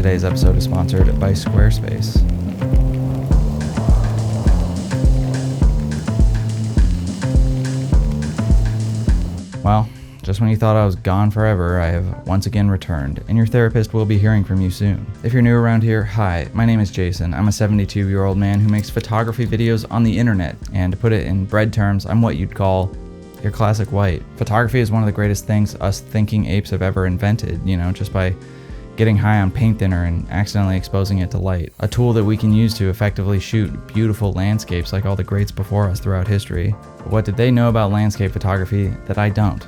Today's episode is sponsored by Squarespace. Well, just when you thought I was gone forever, I have once again returned, and your therapist will be hearing from you soon. If you're new around here, hi, my name is Jason. I'm a 72-year-old man who makes photography videos on the internet, and to put it in bread terms, I'm what you'd call your classic white. Photography is one of the greatest things us thinking apes have ever invented, just by getting high on paint thinner and accidentally exposing it to light. A tool that we can use to effectively shoot beautiful landscapes like all the greats before us throughout history. But what did they know about landscape photography that I don't?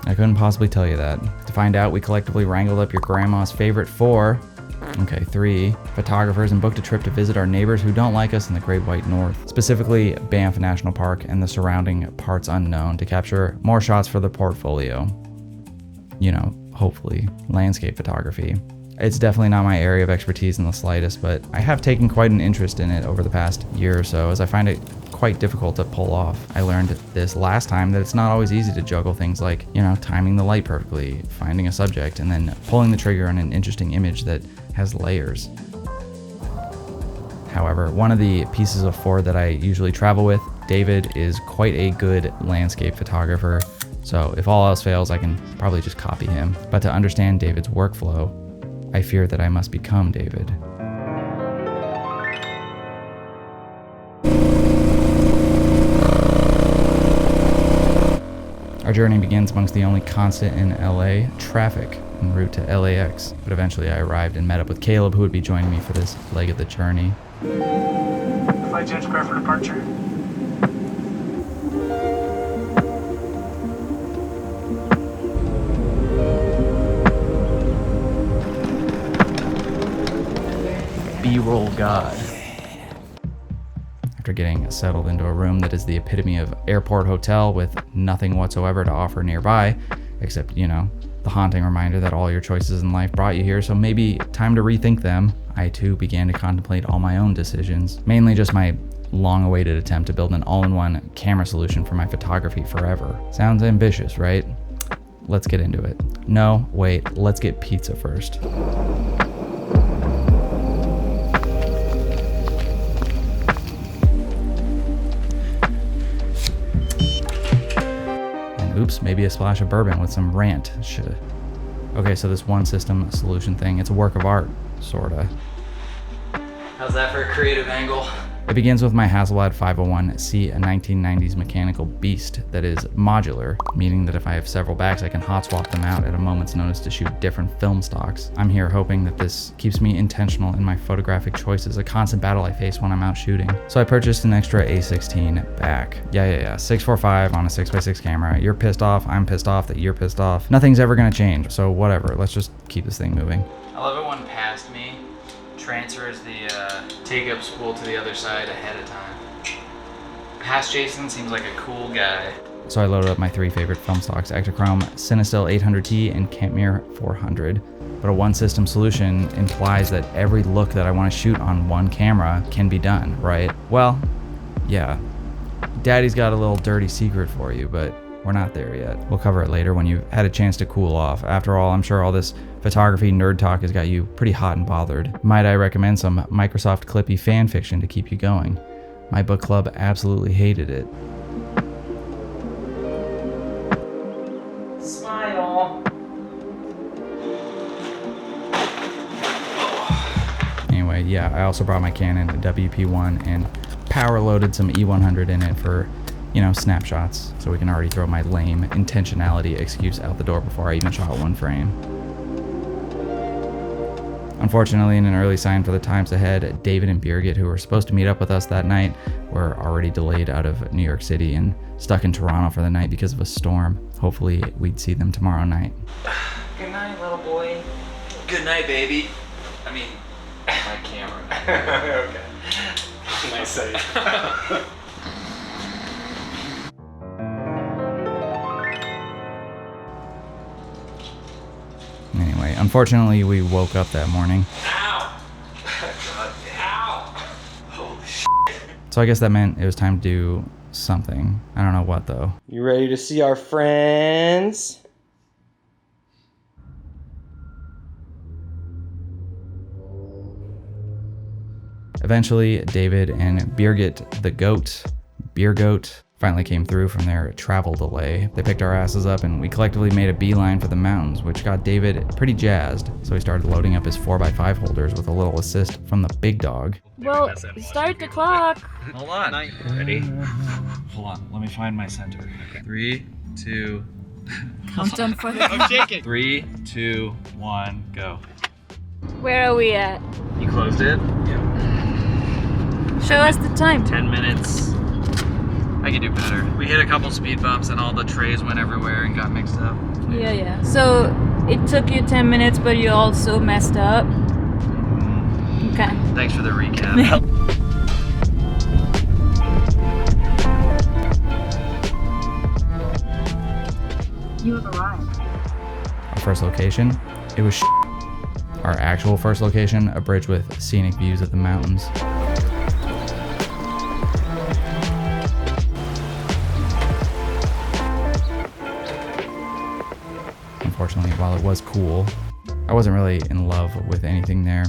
I couldn't possibly tell you that. To find out, we collectively wrangled up your grandma's favorite three photographers and booked a trip to visit our neighbors who don't like us in the Great White North, specifically Banff National Park and the surrounding parts unknown, to capture more shots for the portfolio. Hopefully, landscape photography. It's definitely not my area of expertise in the slightest, but I have taken quite an interest in it over the past year or so, as I find it quite difficult to pull off. I learned this last time that it's not always easy to juggle things like, timing the light perfectly, finding a subject, and then pulling the trigger on an interesting image that has layers. However, one of the pieces of Ford that I usually travel with, David, is quite a good landscape photographer. So if all else fails, I can probably just copy him. But to understand David's workflow, I fear that I must become David. Our journey begins amongst the only constant in LA, traffic, en route to LAX. But eventually I arrived and met up with Caleb, who would be joining me for this leg of the journey. Flight change prep for departure. B-roll God. After getting settled into a room that is the epitome of airport hotel with nothing whatsoever to offer nearby, except, the haunting reminder that all your choices in life brought you here, so maybe time to rethink them, I too began to contemplate all my own decisions. Mainly just my long-awaited attempt to build an all-in-one camera solution for my photography forever. Sounds ambitious, right? Let's get into it. No, wait, let's get pizza first. Oops, maybe a splash of bourbon with some rant. Okay, so this one system solution thing, it's a work of art, sorta. How's that for a creative angle? It begins with my Hasselblad 501C, a 1990s mechanical beast that is modular, meaning that if I have several backs, I can hot swap them out at a moment's notice to shoot different film stocks. I'm here hoping that this keeps me intentional in my photographic choices, a constant battle I face when I'm out shooting. So I purchased an extra A16 back. Yeah, 645 on a 6x6 camera. You're pissed off, I'm pissed off that you're pissed off. Nothing's ever gonna change, so whatever, let's just keep this thing moving. I love it when past me transfers the take up spool to the other side ahead of time. Past Jason seems like a cool guy. So I loaded up my three favorite film stocks, Ektachrome, Cinestill 800T, and Campmere 400. But a one system solution implies that every look that I want to shoot on one camera can be done, right? Well, yeah. Daddy's got a little dirty secret for you, but we're not there yet. We'll cover it later when you've had a chance to cool off. After all, I'm sure all this photography nerd talk has got you pretty hot and bothered. Might I recommend some Microsoft Clippy fan fiction to keep you going? My book club absolutely hated it. Smile. Anyway, yeah, I also brought my Canon WP1 and power loaded some E100 in it for snapshots, so we can already throw my lame intentionality excuse out the door before I even shot one frame. Unfortunately, in an early sign for the times ahead, David and Birgit, who were supposed to meet up with us that night, were already delayed out of New York City and stuck in Toronto for the night because of a storm. Hopefully, we'd see them tomorrow night. Good night, little boy. Good night, baby. I mean, my camera. Okay. Nice save. Anyway, unfortunately, we woke up that morning. Ow! Ow! Holy shit. So I guess that meant it was time to do something. I don't know what, though. You ready to see our friends? Eventually, David and Birgit the goat, Beer Goat, finally came through from their travel delay. They picked our asses up and we collectively made a beeline for the mountains, which got David pretty jazzed. So he started loading up his 4x5 holders with a little assist from the big dog. Well, start the clock. Hold on. Ready? Hold on. Let me find my center. 3, 2. Countdown for the. I'm shaking. 3, 2, 1, go. Where are we at? You closed it? Show us the time. 10 minutes. I can do better. We hit a couple speed bumps and all the trays went everywhere and got mixed up. Yeah. So it took you 10 minutes, but you also messed up. Okay. Thanks for the recap. You have arrived. Our first location, it was Our actual first location, a bridge with scenic views of the mountains. Unfortunately, while it was cool, I wasn't really in love with anything there,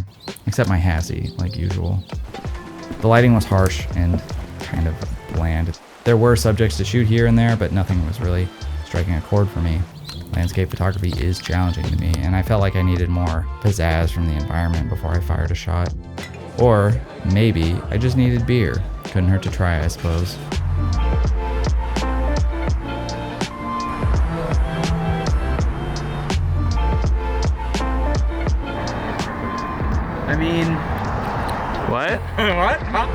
except my Hassie, like usual. The lighting was harsh and kind of bland. There were subjects to shoot here and there, but nothing was really striking a chord for me. Landscape photography is challenging to me, and I felt like I needed more pizzazz from the environment before I fired a shot. Or maybe I just needed beer. Couldn't hurt to try, I suppose. I mean, what? What? Huh?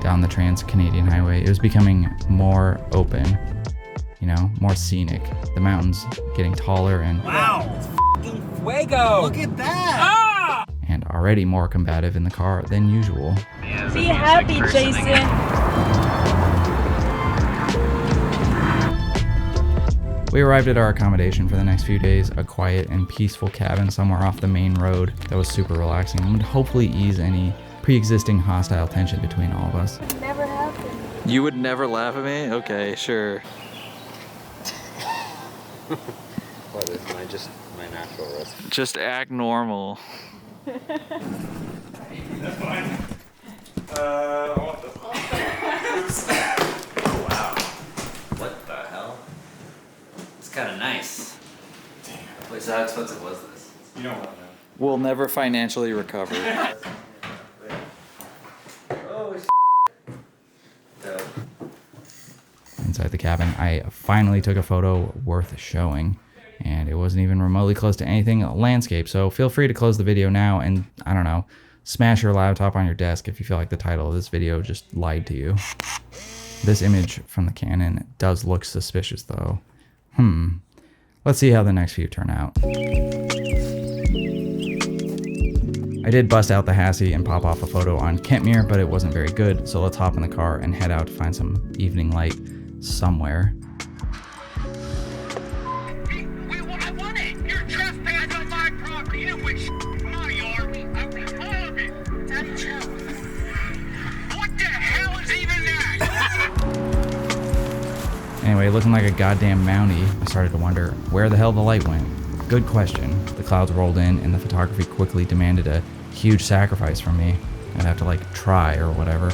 Down the Trans-Canadian Highway, it was becoming more open, you know, more scenic. The mountains getting taller and wow, it's f***ing fuego! Look at that! and already more combative in the car than usual. Man, Be happy, Jason. We arrived at our accommodation for the next few days, a quiet and peaceful cabin somewhere off the main road that was super relaxing and would hopefully ease any pre-existing hostile tension between all of us. Never happened. You would never laugh at me? Okay, sure. What is my natural risk? Just act normal. That's fine. I want this. Oh wow. What the hell? It's kind of nice. Damn. Wait, so how expensive was this? You don't want to know. We'll never financially recover. Oh shit. Dope. Inside the cabin, I finally took a photo worth showing, and it wasn't even remotely close to anything landscape, so feel free to close the video now and, I don't know, smash your laptop on your desk if you feel like the title of this video just lied to you. This image from the Canon does look suspicious though. Let's see how the next few turn out. I did bust out the Hassie and pop off a photo on Kentmere, but it wasn't very good, so let's hop in the car and head out to find some evening light somewhere. I want it! You're trespassing on my property! You know which my yard! I'm all of it! Daddy, chill. What the hell is even that? Anyway, looking like a goddamn Mountie, I started to wonder where the hell the light went. Good question. The clouds rolled in and the photography quickly demanded a huge sacrifice from me. I'd have to like try or whatever.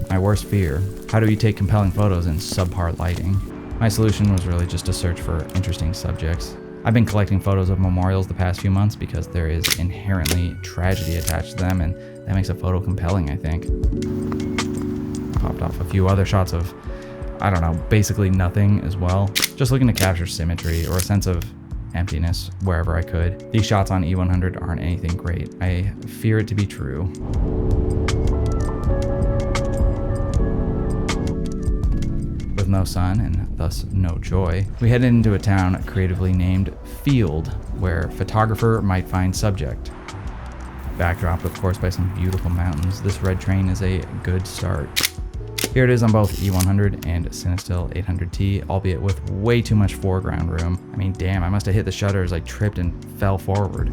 My worst fear, how do you take compelling photos in subpar lighting? My solution was really just to search for interesting subjects. I've been collecting photos of memorials the past few months because there is inherently tragedy attached to them, and that makes a photo compelling, I think. I popped off a few other shots of, I don't know, basically nothing as well. Just looking to capture symmetry or a sense of emptiness wherever I could. These shots on E100 aren't anything great. I fear it to be true. With no sun and thus no joy, we headed into a town creatively named Field, where photographer might find subject. Backdropped, of course, by some beautiful mountains, this red train is a good start. Here it is on both E100 and Cinestill 800T, albeit with way too much foreground room. I mean, damn, I must have hit the shutter as I tripped and fell forward.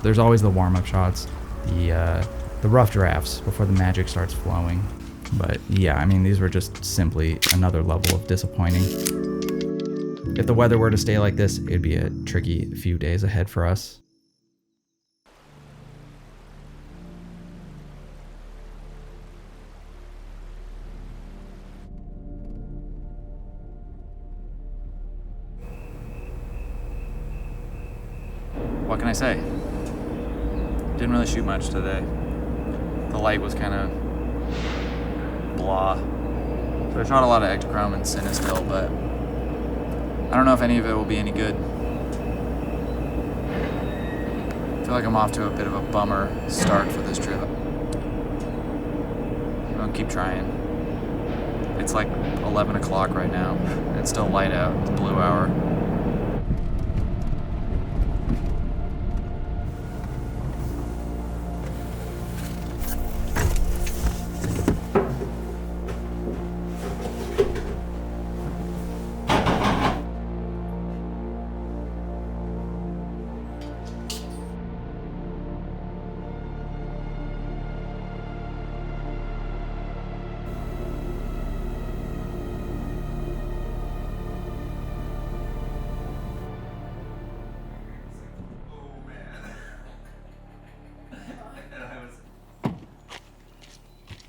There's always the warm-up shots, the rough drafts before the magic starts flowing. But yeah, I mean, these were just simply another level of disappointing. If the weather were to stay like this, it'd be a tricky few days ahead for us. What can I say? Didn't really shoot much today. The light was kind of blah. So I shot a lot of ectochrome and cinestil, but I don't know if any of it will be any good. I feel like I'm off to a bit of a bummer start for this trip. I'll keep trying. It's like 11 o'clock right now. It's still light out. It's blue hour.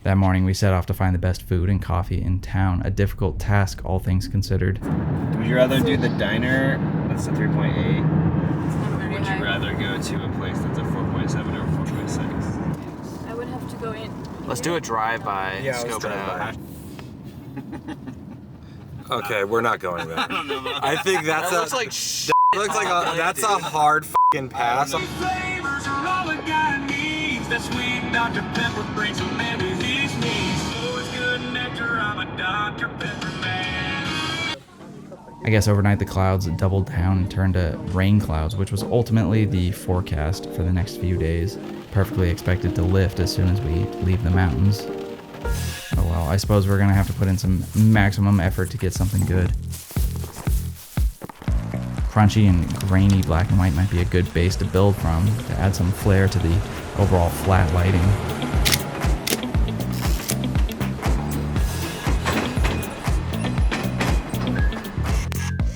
That morning, we set off to find the best food and coffee in town, a difficult task, all things considered. Would you rather do the diner, that's a 3.8, or would high. you rather go to a place that's a 4.7 or 4.6? I would have to go in. Let's do a drive-by, Yeah, scope it out. Okay, we're not going there. I think that's That looks like that's a hard fucking pass. Flavors are all a guy needs. That sweet Dr. Pepper brings a man to his knees. Oh, it's good nectar. I'm a Dr. Pepper man. I guess overnight the clouds doubled down and turned to rain clouds, which was ultimately the forecast for the next few days. Perfectly expected to lift as soon as we leave the mountains. Oh well, I suppose we're gonna have to put in some maximum effort to get something good. Crunchy and grainy black and white might be a good base to build from, to add some flair to the overall flat lighting.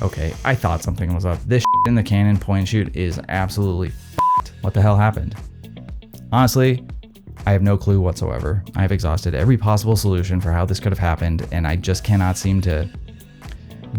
Okay, I thought something was up. This in the Canon point and shoot is absolutely f***ed. What the hell happened? Honestly, I have no clue whatsoever. I have exhausted every possible solution for how this could have happened, and I just cannot seem to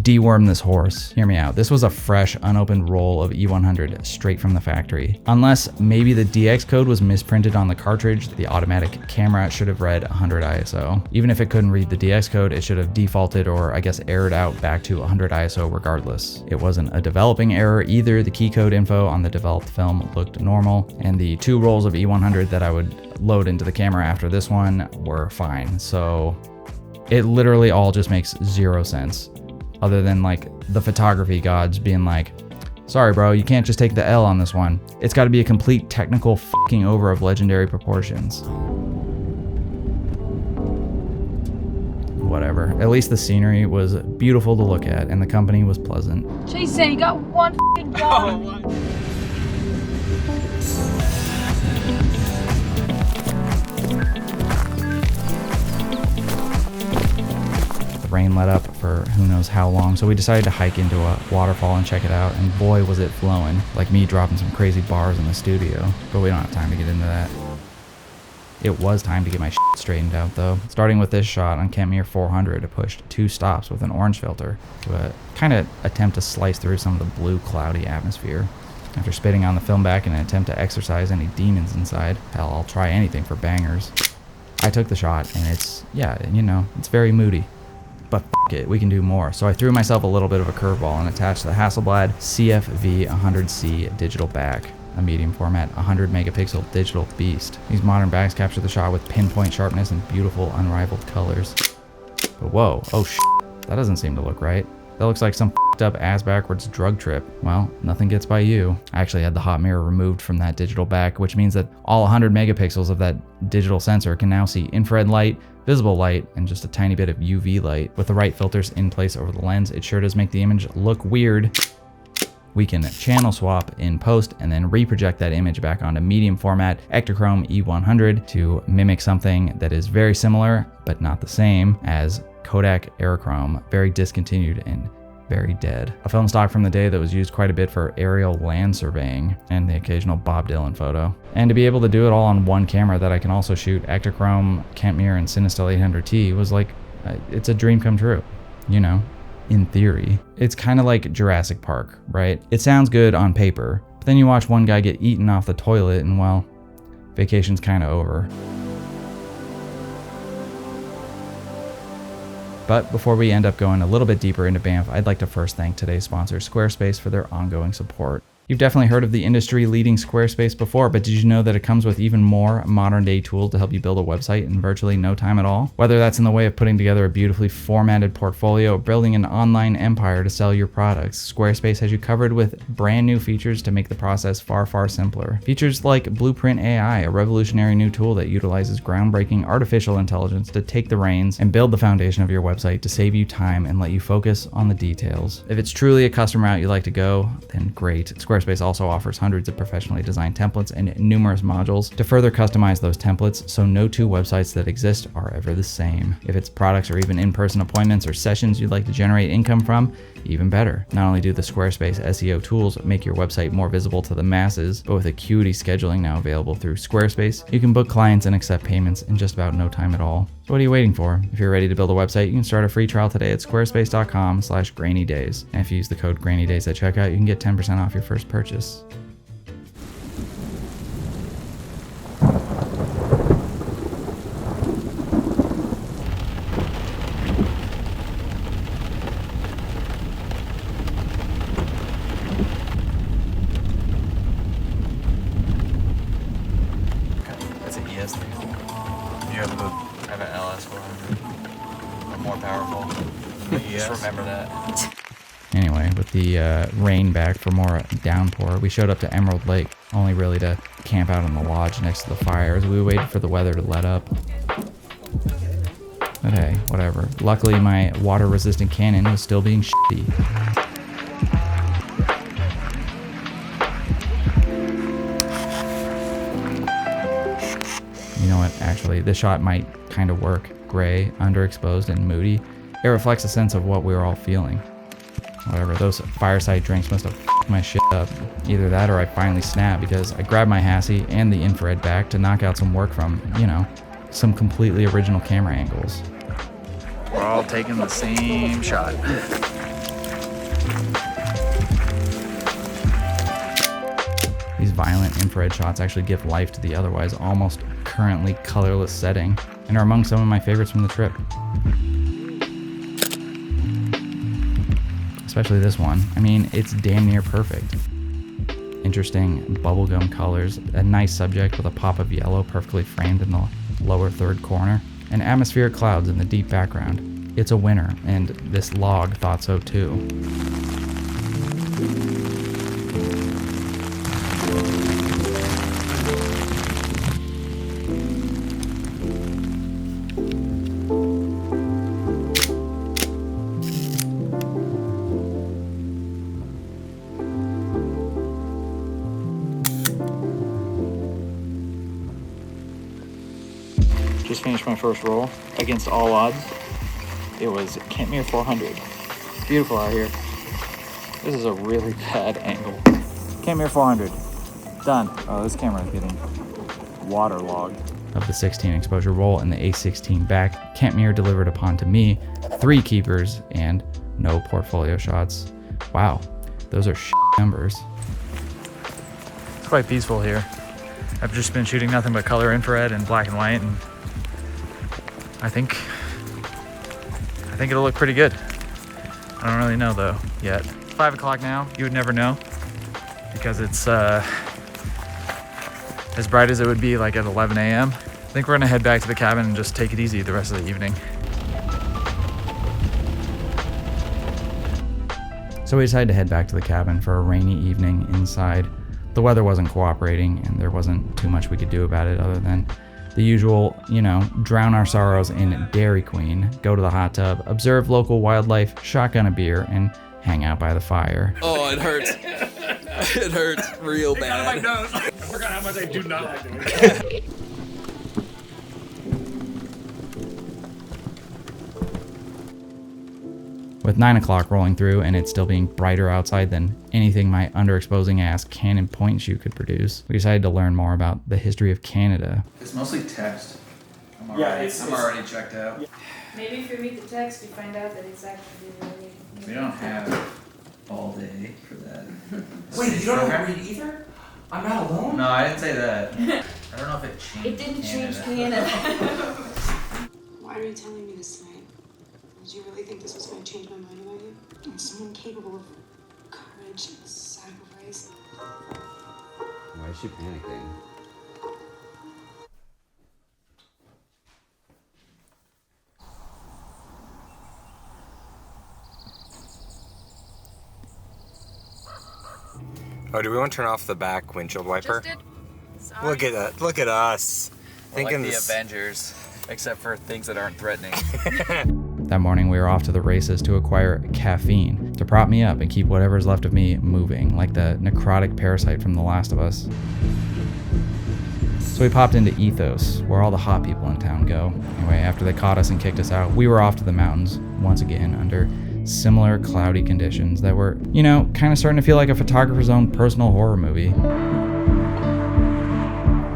deworm this horse. Hear me out. This was a fresh, unopened roll of E100 straight from the factory. Unless maybe the DX code was misprinted on the cartridge, the automatic camera should have read 100 ISO. Even if it couldn't read the DX code, it should have defaulted or I guess errored out back to 100 ISO regardless. It wasn't a developing error either. The key code info on the developed film looked normal, and the 2 rolls of E100 that I would load into the camera after this one were fine. So it literally all just makes 0 sense. Other than like the photography gods being like, sorry bro, you can't just take the L on this one. It's gotta be a complete technical fucking over of legendary proportions. Whatever. At least the scenery was beautiful to look at and the company was pleasant. Jason, you got one f***ing gun. Rain let up for who knows how long, so we decided to hike into a waterfall and check it out, and boy was it flowing, like me dropping some crazy bars in the studio, but we don't have time to get into that. It was time to get my shit straightened out though. Starting with this shot on Kentmere 400, I pushed 2 stops with an orange filter to kind of attempt to slice through some of the blue cloudy atmosphere. After spitting on the film back in an attempt to exorcise any demons inside, hell, I'll try anything for bangers. I took the shot and it's, yeah, you know, it's very moody. But f*** it, we can do more. So I threw myself a little bit of a curveball and attached the Hasselblad CFV 100C digital back, a medium format 100 megapixel digital beast. These modern backs capture the shot with pinpoint sharpness and beautiful unrivaled colors. But whoa, oh that doesn't seem to look right. That looks like some f***ed up ass backwards drug trip. Well, nothing gets by you. I actually had the hot mirror removed from that digital back, which means that all 100 megapixels of that digital sensor can now see infrared light, visible light, and just a tiny bit of UV light. With the right filters in place over the lens, it sure does make the image look weird. We can channel swap in post and then reproject that image back onto medium format Ektachrome E100 to mimic something that is very similar but not the same as Kodak Aerochrome, very discontinued and very dead. A film stock from the day that was used quite a bit for aerial land surveying and the occasional Bob Dylan photo. And to be able to do it all on one camera that I can also shoot Ektachrome, Kentmere, and Cinestill 800T was like, it's a dream come true, you know, in theory. It's kind of like Jurassic Park, right? It sounds good on paper, but then you watch one guy get eaten off the toilet and well, vacation's kind of over. But before we end up going a little bit deeper into Banff, I'd like to first thank today's sponsor, Squarespace, for their ongoing support. You've definitely heard of the industry-leading Squarespace before, but did you know that it comes with even more modern-day tools to help you build a website in virtually no time at all? Whether that's in the way of putting together a beautifully formatted portfolio or building an online empire to sell your products, Squarespace has you covered with brand new features to make the process far, far simpler. Features like Blueprint AI, a revolutionary new tool that utilizes groundbreaking artificial intelligence to take the reins and build the foundation of your website to save you time and let you focus on the details. If it's truly a custom route you'd like to go, then great. Squarespace also offers hundreds of professionally designed templates and numerous modules to further customize those templates so no two websites that exist are ever the same. If it's products or even in-person appointments or sessions you'd like to generate income from, even better. Not only do the Squarespace SEO tools make your website more visible to the masses, but with Acuity scheduling now available through Squarespace, you can book clients and accept payments in just about no time at all. So what are you waiting for? If you're ready to build a website, you can start a free trial today at squarespace.com/grainydays. And if you use the code grainydays at checkout, you can get 10% off your first purchase. That's an ES3. You have an LS400. More powerful. Just remember that. Anyway, with the rain back for more downpour, we showed up to Emerald Lake, only really to camp out on the lodge next to the fire as we waited for the weather to let up. But hey, whatever. Luckily, my water-resistant cannon was still being shitty. You know what, actually, this shot might kind of work. Gray, underexposed, and moody. It reflects a sense of what we were all feeling. Whatever, those fireside drinks must have f***ed my shit up. Either that or I finally snapped because I grabbed my Hassie and the infrared back to knock out some work from, you know, some completely original camera angles. We're all taking the same shot. These violent infrared shots actually give life to the otherwise almost currently colorless setting and are among some of my favorites from the trip. Especially this one. I mean, it's damn near perfect. Interesting bubblegum colors, a nice subject with a pop of yellow perfectly framed in the lower third corner, and atmospheric clouds in the deep background. It's a winner, and this log thought so too. Just finished my first roll against all odds. It was Kentmere 400. Beautiful out here. This is a really bad angle. Kentmere 400. Done. Oh, this camera is getting waterlogged. Of the 16 exposure roll and the A16 back, Kentmere delivered upon to me 3 keepers and no portfolio shots. Wow, those are numbers. It's quite peaceful here. I've just been shooting nothing but color infrared and black and white, and I think it'll look pretty good. I don't really know though yet. 5 o'clock now. You would never know because it's as bright as it would be like at 11 a.m. I think we're gonna head back to the cabin and just take it easy the rest of the evening. So we decided to head back to the cabin for a rainy evening inside. The weather wasn't cooperating and there wasn't too much we could do about it other than the usual, you know, drown our sorrows in Dairy Queen, go to the hot tub, observe local wildlife, shotgun a beer, and hang out by the fire. Oh, it hurts. It hurts real bad. I forgot how much I do not like doing it. With 9 o'clock rolling through and it still being brighter outside than anything my underexposing ass cannon point shoe could produce, we decided to learn more about the history of Canada. It's mostly text. I'm already checked out. Maybe if you read the text, you find out that it's actually really... We don't have all day for that. Wait, you don't know how to read either? I'm not alone? No, I didn't say that. I don't know if it changed. It didn't change Canada. Canada. Why are you telling me this tonight? Did you really think this was going to change my mind about you? I'm someone capable of courage and sacrifice. Why is she panicking? Oh, do we want to turn off the back windshield wiper? Just did. Sorry. Look at that. Look at us. We're like the this. Avengers, except for things that aren't threatening. That morning we were off to the races to acquire caffeine to prop me up and keep whatever's left of me moving, like the necrotic parasite from The Last of Us. So we popped into Ethos, where all the hot people in town go. Anyway, after they caught us and kicked us out, we were off to the mountains once again under similar cloudy conditions that were, you know, kind of starting to feel like a photographer's own personal horror movie.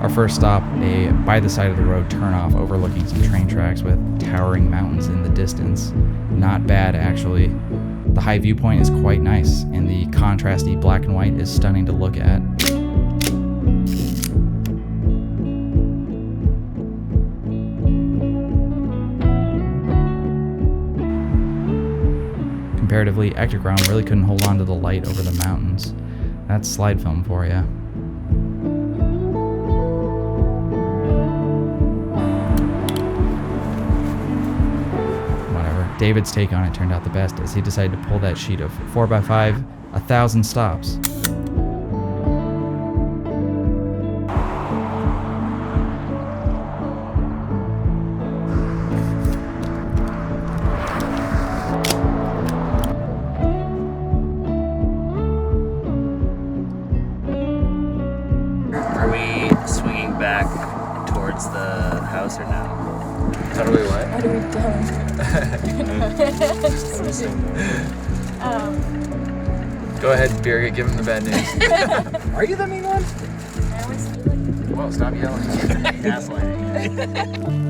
Our first stop, a by the side of the road turnoff overlooking some train tracks with towering mountains in the distance. Not bad, actually. The high viewpoint is quite nice, and the contrasty black and white is stunning to look at. Comparatively, Ectogron really couldn't hold on to the light over the mountains. That's slide film for you. Whatever. David's take on it turned out the best as he decided to pull that sheet of 4x5, 1,000 stops. Are we swinging back towards the house or no? How do we what? How do we Go ahead, Birgit, give him the bad news. Are you the mean one? I always feel like... Whoa, stop yelling. Gaslighting.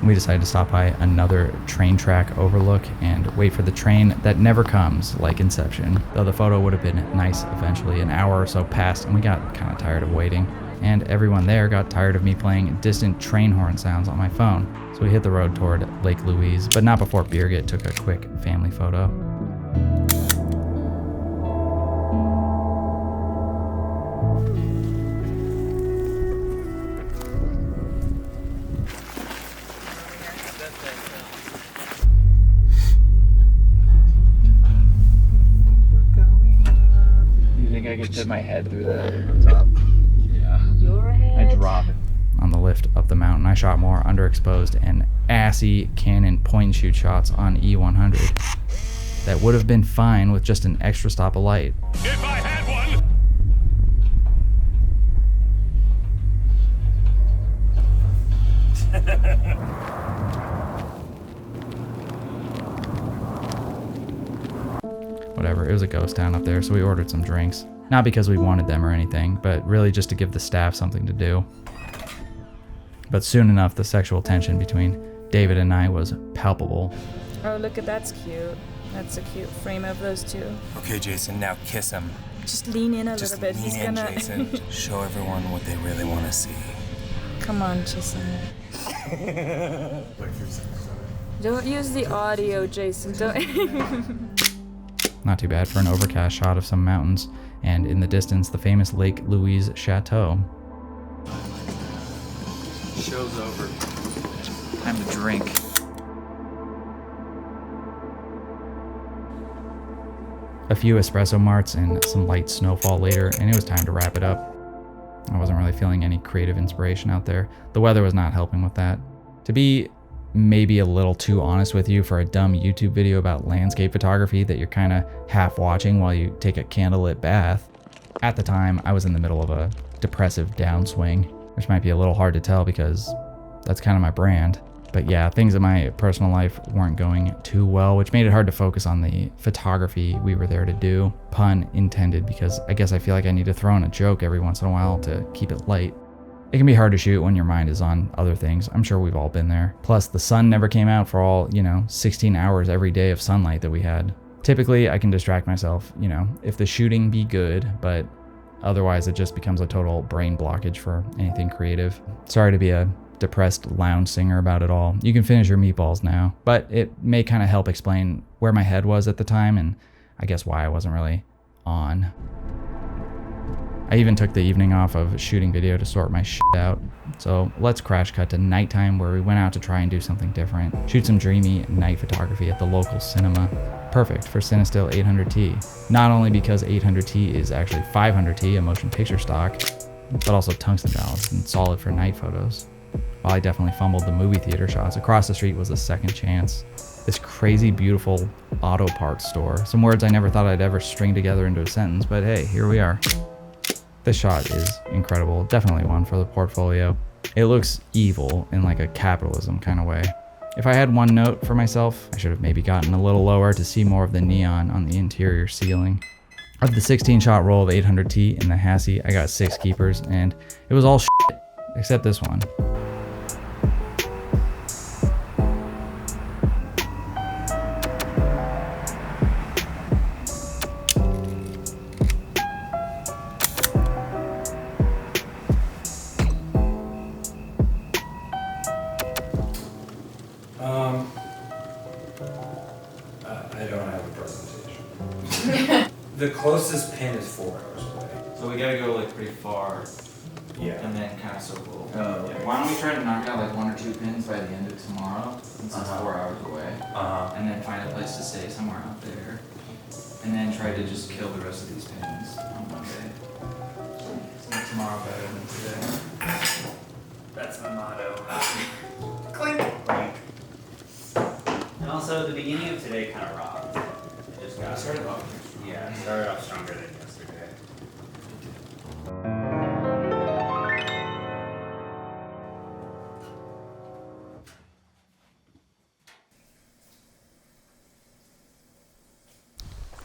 We decided to stop by another train track overlook and wait for the train that never comes, like Inception. Though the photo would have been nice eventually. An hour or so passed and we got kind of tired of waiting. And everyone there got tired of me playing distant train horn sounds on my phone. So we hit the road toward Lake Louise, but not before Birgit took a quick family photo. I could fit my head through the top. Yeah. Your head. I drop it. On the lift up the mountain, I shot more underexposed and assy Canon point and shoot shots on E100 that would have been fine with just an extra stop of light. If I had one! Whatever, it was a ghost town up there, so we ordered some drinks. Not because we wanted them or anything, but really just to give the staff something to do. But soon enough, the sexual tension between David and I was palpable. Oh, look at that's cute. That's a cute frame of those two. Okay, Jason, now kiss him. Just lean in a little bit. He's Lean in, gonna. Jason. Show everyone what they really want to see. Come on, Jason. Don't use the audio, Jason. Don't. Not too bad for an overcast shot of some mountains, and in the distance, the famous Lake Louise Chateau. Show's over. Time to drink. A few espresso marts and some light snowfall later, and it was time to wrap it up. I wasn't really feeling any creative inspiration out there. The weather was not helping with that. To be maybe a little too honest with you, for a dumb YouTube video about landscape photography that you're kind of half watching while you take a candlelit bath, at the time I was in the middle of a depressive downswing, which might be a little hard to tell because that's kind of my brand. But yeah, things in my personal life weren't going too well, which made it hard to focus on the photography we were there to do. Pun intended, because I guess I feel like I need to throw in a joke every once in a while to keep it light. It can be hard to shoot when your mind is on other things. I'm sure we've all been there. Plus, the sun never came out for all, 16 hours every day of sunlight that we had. Typically, I can distract myself, if the shooting be good, but otherwise it just becomes a total brain blockage for anything creative. Sorry to be a depressed lounge singer about it all. You can finish your meatballs now, but it may kind of help explain where my head was at the time, and I guess why I wasn't really on. I even took the evening off of shooting video to sort my shit out. So let's crash cut to nighttime, where we went out to try and do something different. Shoot some dreamy night photography at the local cinema. Perfect for Cinestill 800T. Not only because 800T is actually 500T, a motion picture stock, but also tungsten balanced and solid for night photos. While I definitely fumbled the movie theater shots, across the street was a second chance. This crazy, beautiful auto parts store. Some words I never thought I'd ever string together into a sentence, but hey, here we are. This shot is incredible, definitely one for the portfolio. It looks evil in like a capitalism kind of way. If I had one note for myself, I should have maybe gotten a little lower to see more of the neon on the interior ceiling. Of the 16-shot roll of 800T in the Hassie, I got 6 keepers, and it was all shit, except this one. I don't have a presentation. The closest pin is 4 hours away. So we gotta go like pretty far. Yeah. And then kind of circle. Oh, okay. Why don't we try to knock out like 1 or 2 pins by the end of tomorrow, since it's 4 hours away, and then find a place to stay somewhere out there, and then try to just kill the rest of these pins on Monday. So make tomorrow better than today. That's my motto. Clink. Clink. And also, the beginning of today kind of rocked. It just got started off. Yeah, it started off stronger than yesterday.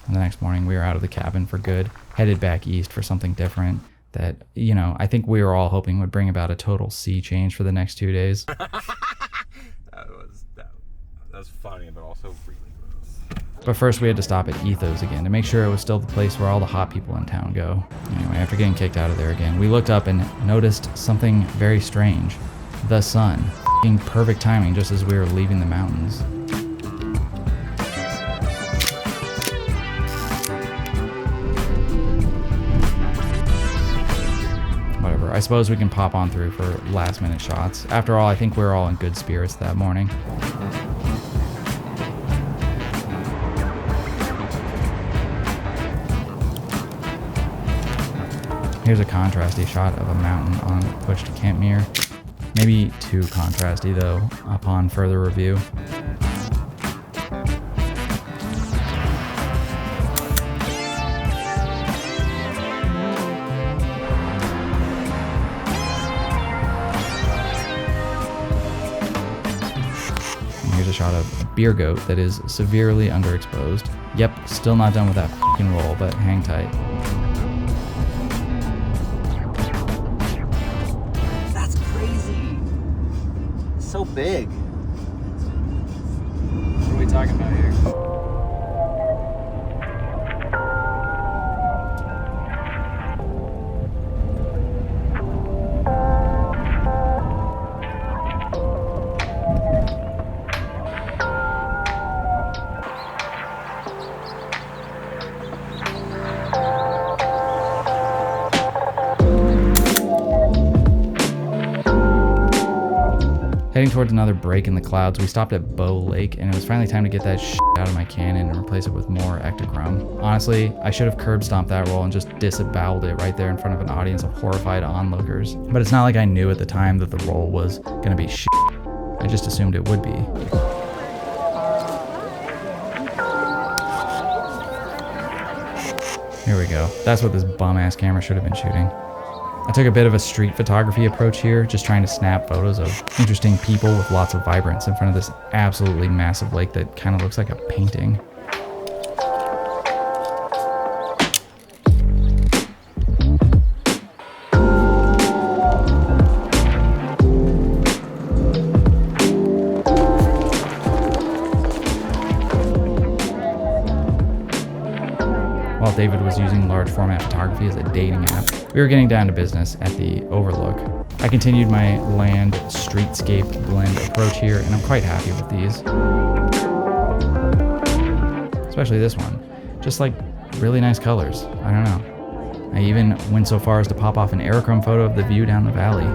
And the next morning, we were out of the cabin for good, headed back east for something different that, I think we were all hoping would bring about a total sea change for the next 2 days. That was funny, but also really gross. But first, we had to stop at Ethos again to make sure it was still the place where all the hot people in town go. Anyway, after getting kicked out of there again, we looked up and noticed something very strange. The sun. F***ing perfect timing just as we were leaving the mountains. Whatever, I suppose we can pop on through for last minute shots. After all, I think we were all in good spirits that morning. Here's a contrasty shot of a mountain on pushed Campmere. Maybe too contrasty though, upon further review. And here's a shot of a beer goat that is severely underexposed. Yep, still not done with that f***ing roll, but hang tight. So big. What are we talking about here? Heading towards another break in the clouds, we stopped at Bow Lake, and it was finally time to get that shit out of my Canon and replace it with more Ektachrome. Honestly, I should have curb stomped that roll and just disavowed it right there in front of an audience of horrified onlookers. But it's not like I knew at the time that the roll was gonna be shit. I just assumed it would be. Here we go. That's what this bum-ass camera should have been shooting. I took a bit of a street photography approach here, just trying to snap photos of interesting people with lots of vibrance in front of this absolutely massive lake that kind of looks like a painting. While David was using large format photography as a dating app, we were getting down to business at the Overlook. I continued my land streetscape blend approach here, and I'm quite happy with these. Especially this one. Just like really nice colors. I don't know. I even went so far as to pop off an aerochrome photo of the view down the valley.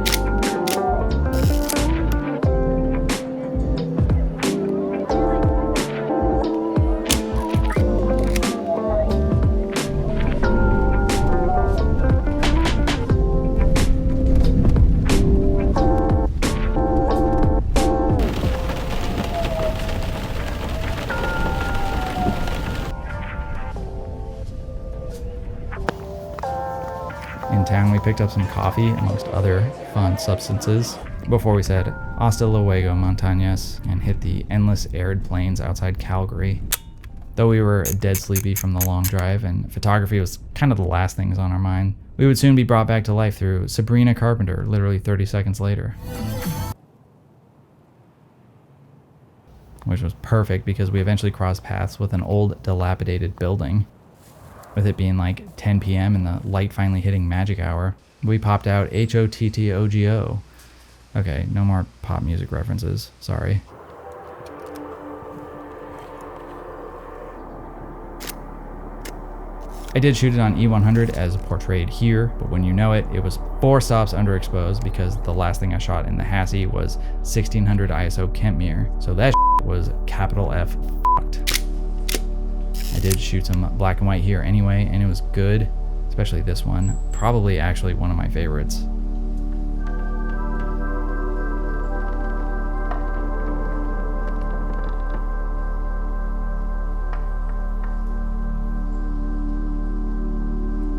In town, we picked up some coffee amongst other fun substances before we said hasta luego montañas and hit the endless arid plains outside Calgary. Though we were dead sleepy from the long drive and photography was kind of the last things on our mind, we would soon be brought back to life through Sabrina Carpenter literally 30 seconds later. Which was perfect because we eventually crossed paths with an old dilapidated building. With it being like 10 p.m. and the light finally hitting magic hour, we popped out HOTTOGO. Okay, no more pop music references, sorry. I did shoot it on E100 as portrayed here, but when you know it, it was 4 stops underexposed because the last thing I shot in the Hassie was 1600 ISO Kentmere, so that was capital F fucked. I did shoot some black and white here anyway, and it was good, especially this one. Probably actually one of my favorites.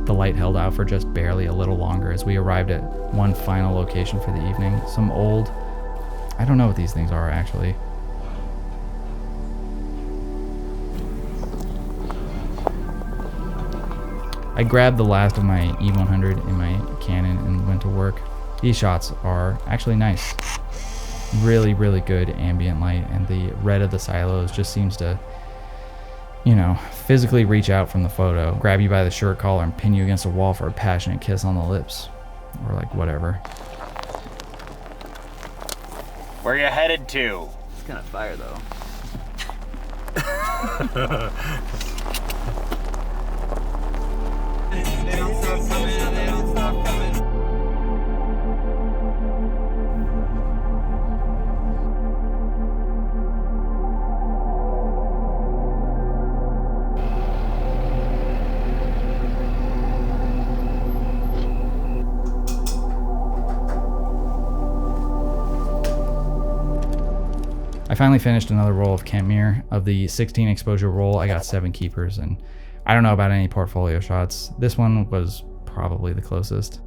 The light held out for just barely a little longer as we arrived at one final location for the evening. Some old, I don't know what these things are actually. I grabbed the last of my E100 in my Canon and went to work. These shots are actually nice. Really, really good ambient light, and the red of the silos just seems to, you know, physically reach out from the photo, grab you by the shirt collar and pin you against a wall for a passionate kiss on the lips. Or like whatever. Where you headed to? It's kind of fire though. They don't stop coming, they don't stop coming. I finally finished another roll of Kentmere. Of the 16 exposure roll, I got 7 keepers, and I don't know about any portfolio shots. This one was probably the closest.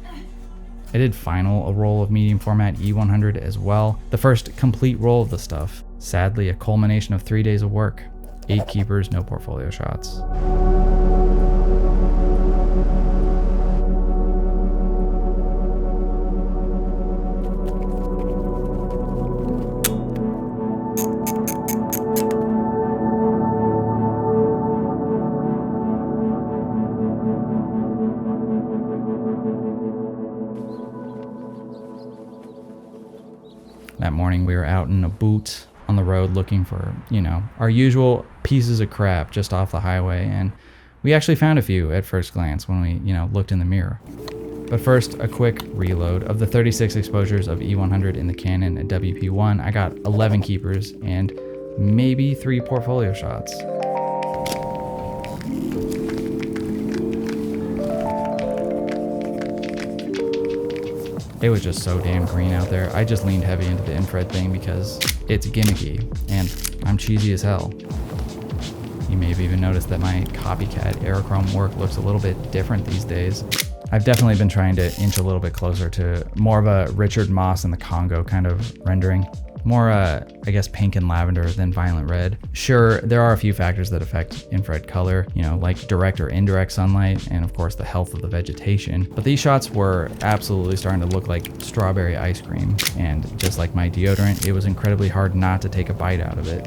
I did final a roll of medium format E100 as well. The first complete roll of the stuff. Sadly, a culmination of 3 days of work. 8 keepers, no portfolio shots. That morning we were out in a boot on the road looking for, our usual pieces of crap just off the highway, and we actually found a few at first glance when we, looked in the mirror. But first, a quick reload. Of the 36 exposures of E100 in the Canon at WP1, I got 11 keepers and maybe 3 portfolio shots. It was just so damn green out there. I just leaned heavy into the infrared thing because it's gimmicky and I'm cheesy as hell. You may have even noticed that my copycat aerochrome work looks a little bit different these days. I've definitely been trying to inch a little bit closer to more of a Richard Moss in the Congo kind of rendering. More, I guess, pink and lavender than violent red. Sure, there are a few factors that affect infrared color, like direct or indirect sunlight, and of course the health of the vegetation. But these shots were absolutely starting to look like strawberry ice cream. And just like my deodorant, it was incredibly hard not to take a bite out of it.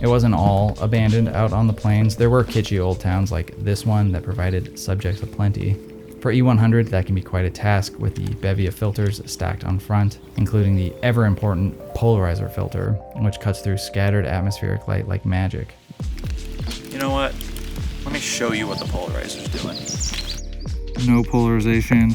It wasn't all abandoned out on the plains. There were kitschy old towns like this one that provided subjects aplenty. For E100, that can be quite a task with the bevy of filters stacked on front, including the ever-important polarizer filter, which cuts through scattered atmospheric light like magic. You know what? Let me show you what the polarizer's doing. No polarization.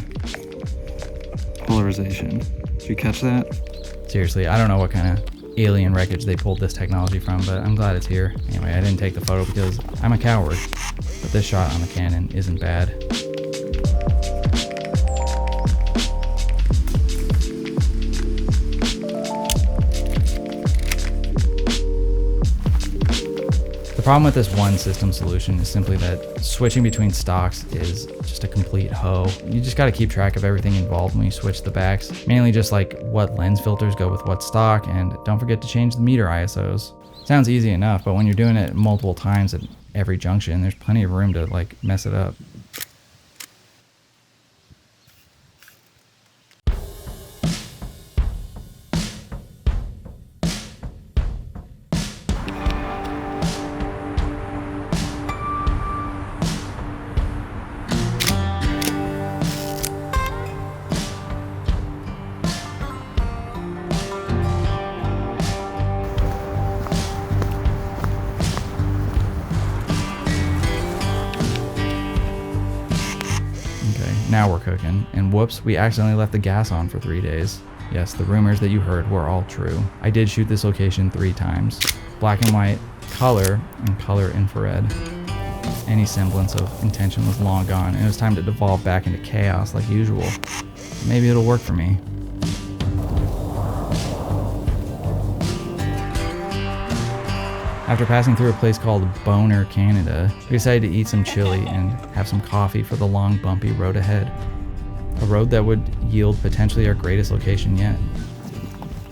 Polarization. Did you catch that? Seriously, I don't know what kind of alien wreckage they pulled this technology from, but I'm glad it's here. Anyway, I didn't take the photo because I'm a coward, but this shot on the Canon isn't bad. The problem with this one system solution is simply that switching between stocks is just a complete hoe. You just got to keep track of everything involved when you switch the backs, mainly just like what lens filters go with what stock, and don't forget to change the meter ISOs. Sounds easy enough, but when you're doing it multiple times at every junction, there's plenty of room to like mess it up. Now we're cooking, and whoops, we accidentally left the gas on for 3 days. Yes, the rumors that you heard were all true. I did shoot this location 3 times. Black and white, color, and color infrared. Any semblance of intention was long gone, and it was time to devolve back into chaos like usual. Maybe it'll work for me. After passing through a place called Boner, Canada, we decided to eat some chili and have some coffee for the long, bumpy road ahead. A road that would yield potentially our greatest location yet.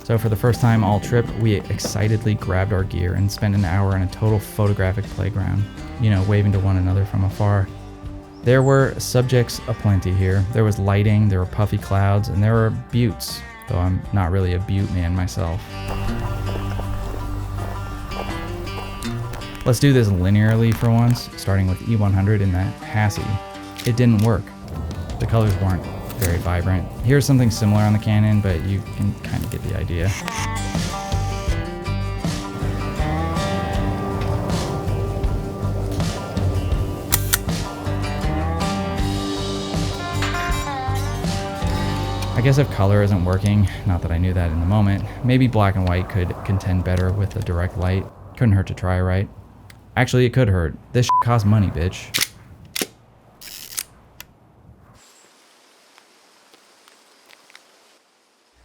So for the first time all trip, we excitedly grabbed our gear and spent an hour in a total photographic playground, waving to one another from afar. There were subjects aplenty here. There was lighting, there were puffy clouds, and there were buttes, though I'm not really a butte man myself. Let's do this linearly for once, starting with E100 in that Hassie. It didn't work. The colors weren't very vibrant. Here's something similar on the Canon, but you can kind of get the idea. I guess if color isn't working, not that I knew that in the moment, maybe black and white could contend better with the direct light. Couldn't hurt to try, right? Actually, it could hurt. This shit costs money, bitch.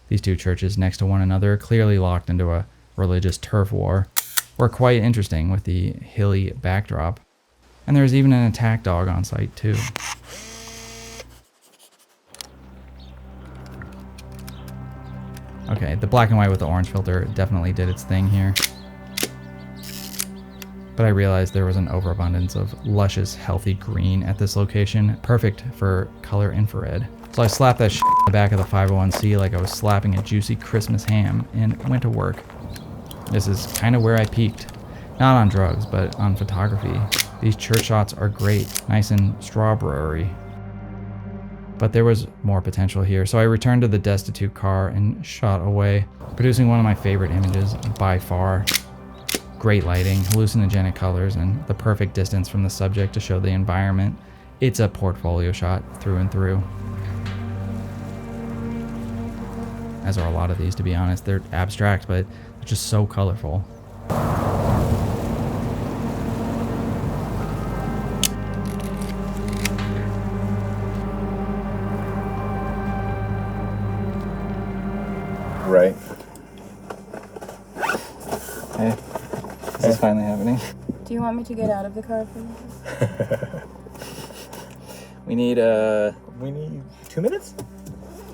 These two churches next to one another, clearly locked into a religious turf war, were quite interesting with the hilly backdrop. And there was even an attack dog on site, too. Okay, the black and white with the orange filter definitely did its thing here. But I realized there was an overabundance of luscious, healthy green at this location, perfect for color infrared. So I slapped that shit in the back of the 501c like I was slapping a juicy Christmas ham and went to work. This is kind of where I peaked. Not on drugs, but on photography. These church shots are great, nice and strawberry. But there was more potential here, so I returned to the destitute car and shot away, producing one of my favorite images by far. Great lighting, hallucinogenic colors, and the perfect distance from the subject to show the environment. It's a portfolio shot through and through. As are a lot of these, to be honest. They're abstract, but they're just so colorful. Right. Hey, this is finally happening. Do you want me to get out of the car for you? We need 2 minutes?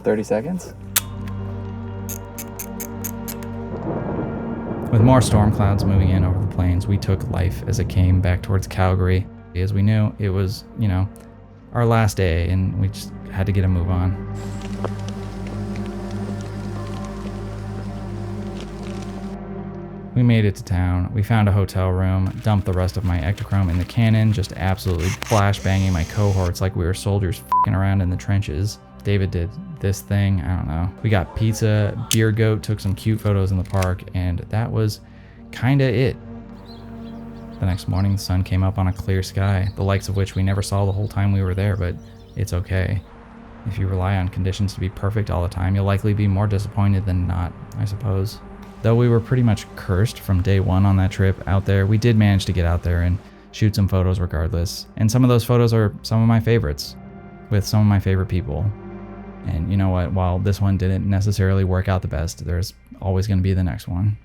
30 seconds? With more storm clouds moving in over the plains, we took life as it came back towards Calgary. As we knew, it was, our last day, and we just had to get a move on. We made it to town. We found a hotel room, dumped the rest of my ectochrome in the cannon, just absolutely flashbanging my cohorts like we were soldiers f***ing around in the trenches. David did this thing, I don't know. We got pizza, beer goat, took some cute photos in the park, and that was kinda it. The next morning, the sun came up on a clear sky, the likes of which we never saw the whole time we were there, but it's okay. If you rely on conditions to be perfect all the time, you'll likely be more disappointed than not, I suppose. Though we were pretty much cursed from day one on that trip out there, we did manage to get out there and shoot some photos regardless. And some of those photos are some of my favorites, with some of my favorite people. And you know what, while this one didn't necessarily work out the best, there's always going to be the next one.